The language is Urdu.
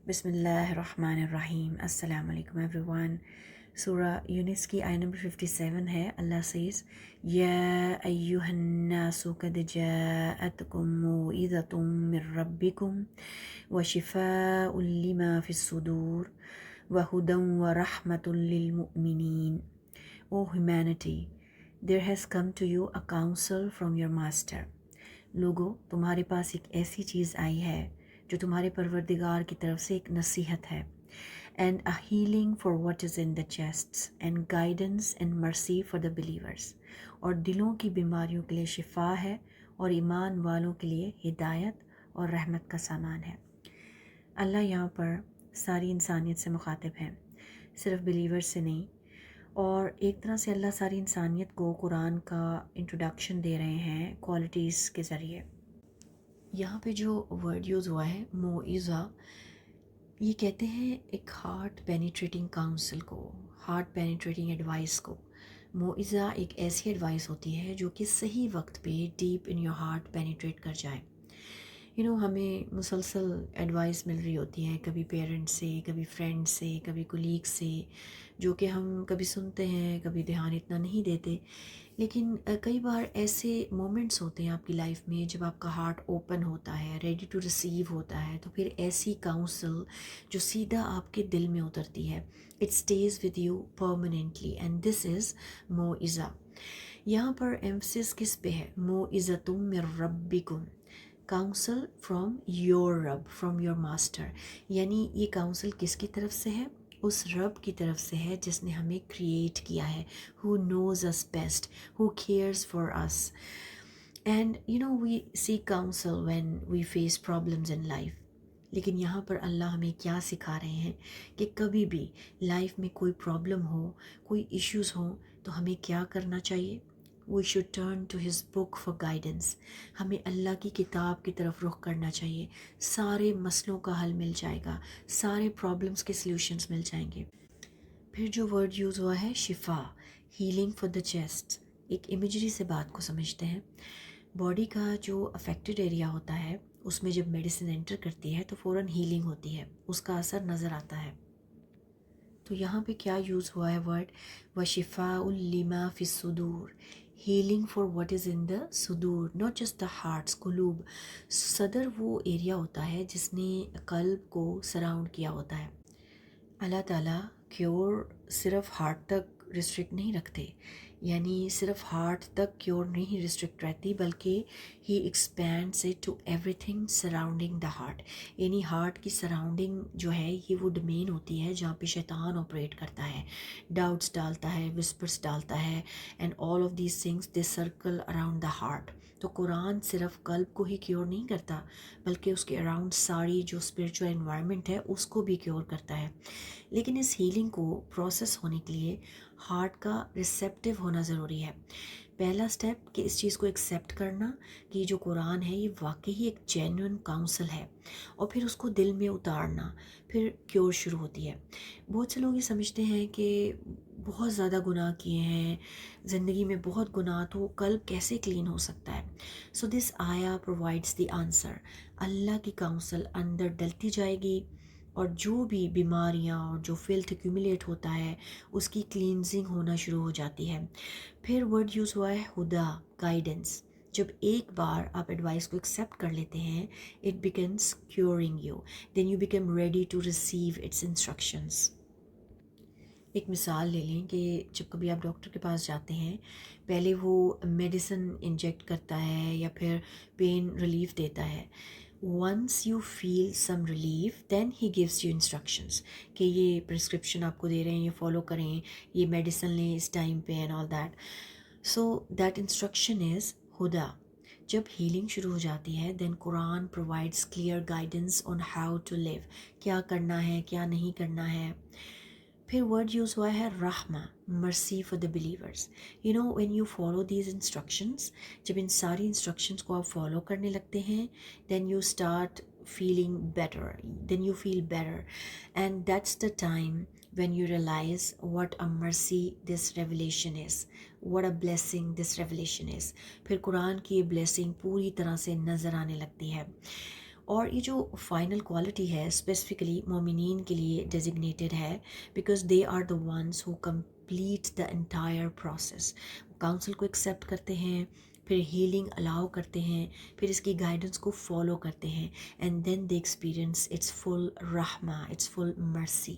بسم اللہ الرحمن الرحیم. السلام علیکم ایوری ون. سورہ یونس کی آیت نمبر 57 ہے. اللہ سیز یا ایہا الناس قد جاءتکم موعظۃ من ربکم وشفاء لما فی الصدور وہدی ورحمۃ للمؤمنین. O humanity, there has come to you a counsel from your master. لوگو تمہارے پاس ایک ایسی چیز آئی ہے جو تمہارے پروردگار کی طرف سے ایک نصیحت ہے. And a healing for what is in the chests and guidance and mercy for the believers. اور دلوں کی بیماریوں کے لیے شفا ہے اور ایمان والوں کے لیے ہدایت اور رحمت کا سامان ہے. اللہ یہاں پر ساری انسانیت سے مخاطب ہیں، صرف بلیورس سے نہیں. اور ایک طرح سے اللہ ساری انسانیت کو قرآن کا انٹروڈکشن دے رہے ہیں کوالٹیز کے ذریعے. یہاں پہ جو ورڈ یوز ہوا ہے موعظہ، یہ کہتے ہیں ایک ہارٹ پینیٹریٹنگ کاؤنسل کو، ہارٹ پینیٹریٹنگ ایڈوائس کو. موعظہ ایک ایسی ایڈوائس ہوتی ہے جو کہ صحیح وقت پہ deep in your heart penetrate کر جائے. ہمیں مسلسل ایڈوائس مل رہی ہوتی ہے، کبھی پیرنٹس سے، کبھی فرینڈ سے، کبھی کولیگ سے، جو کہ ہم کبھی سنتے ہیں، کبھی دھیان اتنا نہیں دیتے. لیکن کئی بار ایسے مومنٹس ہوتے ہیں آپ کی لائف میں جب آپ کا ہارٹ اوپن ہوتا ہے، ریڈی ٹو ریسیو ہوتا ہے، تو پھر ایسی کاؤنسل جو سیدھا آپ کے دل میں اترتی ہے، it stays with you permanently, and this is موعظہ. یہاں پر ایمفسس کس پہ ہے؟ موعظۃ من ربکم، کاؤنسل فرام یور رب، فرام یور ماسٹر. یعنی یہ کاؤنسل کس کی طرف سے ہے؟ اس رب کی طرف سے ہے جس نے ہمیں کریٹ کیا ہے. who knows us best, who cares for us. And we seek counsel when we face problems in life. لیکن یہاں پر اللہ ہمیں کیا سکھا رہے ہیں کہ کبھی بھی لائف میں کوئی پرابلم ہو، کوئی ایشوز ہوں، تو ہمیں کیا کرنا چاہیے؟ We should turn to his book for guidance. ہمیں اللہ کی کتاب کی طرف رخ کرنا چاہیے. سارے مسئلوں کا حل مل جائے گا، سارے پرابلمس کے سلیوشنز مل جائیں گے. پھر جو ورڈ یوز ہوا ہے شفا، ہیلنگ فار دا چیسٹ. ایک امیجری سے بات کو سمجھتے ہیں. باڈی کا جو افیکٹڈ ایریا ہوتا ہے اس میں جب میڈیسن انٹر کرتی ہے تو فوراً ہیلنگ ہوتی ہے، اس کا اثر نظر آتا ہے. تو یہاں پہ کیا یوز ہوا ہے ورڈ؟ وَشِفَاءٌ لِمَا فِي الصُّدُورِ، healing for what is in دا صدور، ناٹ جسٹ دا ہارٹس، قلوب. صدر وہ ایریا ہوتا ہے جس نے قلب کو سراؤنڈ کیا ہوتا ہے. اللہ تعالیٰ کیور صرف ہارٹ تک ریسٹرکٹ نہیں رکھتے، یعنی صرف ہارٹ تک کیور نہیں ریسٹرکٹ رہتی، بلکہ he expands it to everything surrounding the heart. یعنی ہارٹ کی سراؤنڈنگ جو ہے یہ وہ ڈومین ہوتی ہے جہاں پہ شیطان آپریٹ کرتا ہے، ڈاؤٹس ڈالتا ہے، وسپرس ڈالتا ہے، and all of these things they circle around the heart. تو قرآن صرف قلب کو ہی کیور نہیں کرتا بلکہ اس کے اراؤنڈ ساری جو اسپریچول انوائرمنٹ ہے اس کو بھی کیور کرتا ہے. لیکن اس ہیلنگ کو پروسیس ہونے کے لیے ہارٹ کا ریسیپٹیو ہونا ضروری ہے. پہلا سٹیپ کہ اس چیز کو ایکسیپٹ کرنا کہ یہ جو قرآن ہے یہ واقعی ایک جینوئن کاؤنسل ہے، اور پھر اس کو دل میں اتارنا، پھر کیور شروع ہوتی ہے. بہت سے لوگ یہ سمجھتے ہیں کہ بہت زیادہ گناہ کیے ہیں زندگی میں، بہت گناہ، تو قلب کیسے کلین ہو سکتا ہے؟ سو دس آیا پرووائڈس دی آنسر. اللہ کی کاؤنسل اندر ڈلتی جائے گی، اور جو بھی بیماریاں اور جو فلتھ ایکیومولیٹ ہوتا ہے اس کی کلینزنگ ہونا شروع ہو جاتی ہے. پھر ورڈ یوز ہوا ہے ہدا، گائیڈنس. جب ایک بار آپ ایڈوائس کو ایکسیپٹ کر لیتے ہیں، it becomes curing you, then you become ready to receive its instructions. ایک مثال لے لیں کہ جب کبھی آپ ڈاکٹر کے پاس جاتے ہیں، پہلے وہ میڈیسن انجیکٹ کرتا ہے یا پھر پین ریلیف دیتا ہے. once you feel some relief then he gives you instructions کہ یہ پرسکرپشن آپ کو دے رہے ہیں، یہ فالو کریں، یہ میڈیسن لیں اس ٹائم پہ and all that. So that instruction is ہدا. جب ہیلنگ شروع ہو جاتی ہے then Quran provides clear guidance on how to live, کیا کرنا ہے کیا نہیں کرنا ہے. پھر ورڈ یوز ہوا ہے رحمہ، مرسی for the believers. When you follow these instructions, جب ان ساری انسٹرکشنز کو آپ فالو کرنے لگتے ہیں، then you start feeling better, then you feel better, and that's the time when you realize what a mercy this revelation is, what a blessing this revelation is. پھر قرآن کی یہ بلیسنگ پوری طرح سے نظر آنے لگتی ہے. اور یہ جو فائنل کوالٹی ہے اسپیسیفکلی مومنین کے لیے ڈیزگنیٹڈ ہے، because they are the ones who complete the entire process. Council کو ایکسیپٹ کرتے ہیں، پھر ہیلنگ الاؤ کرتے ہیں، پھر اس کی گائیڈنس کو فالو کرتے ہیں، and then they experience its full رحمہ، اٹس فل مرسی.